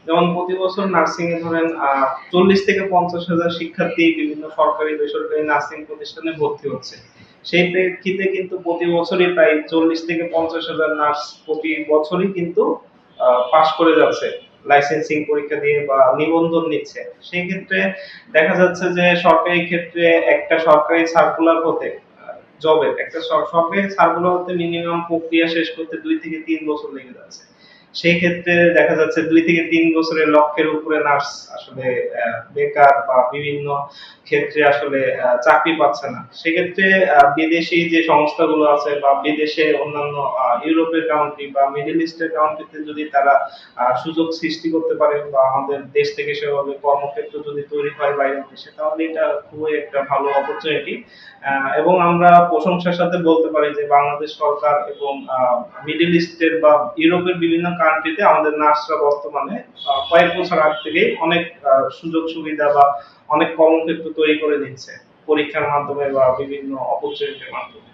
যেমন প্রতি বছর নার্সিং এ ধরেন 40 থেকে 50 হাজার শিক্ষার্থী বিভিন্ন সরকারি বেসরকারি নার্সিং প্রতিষ্ঠানে ভর্তি হচ্ছে। সেই প্রেক্ষিতে কিন্তু প্রতি বছরই প্রায় 40 থেকে 50 হাজার নার্স প্রতি বছরই কিন্তু পাশ করে যাচ্ছে লাইসেন্সিং পরীক্ষা দিয়ে বা নিবন্ধন নিচ্ছে। সেই ক্ষেত্রে দেখা যাচ্ছে যে সরকারি ক্ষেত্রে একটা সরকারি সার্কুলার হতে জবের একটা সরকারি সার্কুলার হতে মিনিমাম প্রক্রিয়া শেষ করতে 2 থেকে 3 বছর লেগে যাচ্ছে। সেই ক্ষেত্রে দেখা যাচ্ছে 2 থেকে 3 বছরের লক্ষের উপরে নার্স আসলে বেকার বা বিভিন্ন ক্ষেত্রে আসলে চাকরি পাচ্ছে না। সেক্ষেত্রে বিদেশি যে সংস্থাগুলো আছে বা বিদেশে অন্যান্য ইউরোপের কান্ট্রি বা মিডল ইস্টের কান্ট্রিতে যদি তারা সুযোগ সৃষ্টি করতে পারে বা আমাদের দেশ থেকে সেভাবে কর্মক্ষেত্র যদি তৈরি হয় বাইরের দেশে, তাহলে এটা খুবই একটা ভালো অপরচুনিটি। এবং আমরা প্রশংসার সাথে বলতে পারি যে বাংলাদেশ সরকার এবং মিডল ইস্টের বা ইউরোপের বিভিন্ন কান্ট্রিতে আমাদের নার্সরা বর্তমানে কয়েক বছর আগ থেকেই অনেক সুযোগ সুবিধা বা অনেক কর্মক্ষেত্র তৈরি করে দিচ্ছে পরীক্ষার মাধ্যমে বা বিভিন্ন অপরচুনিটির মাধ্যমে।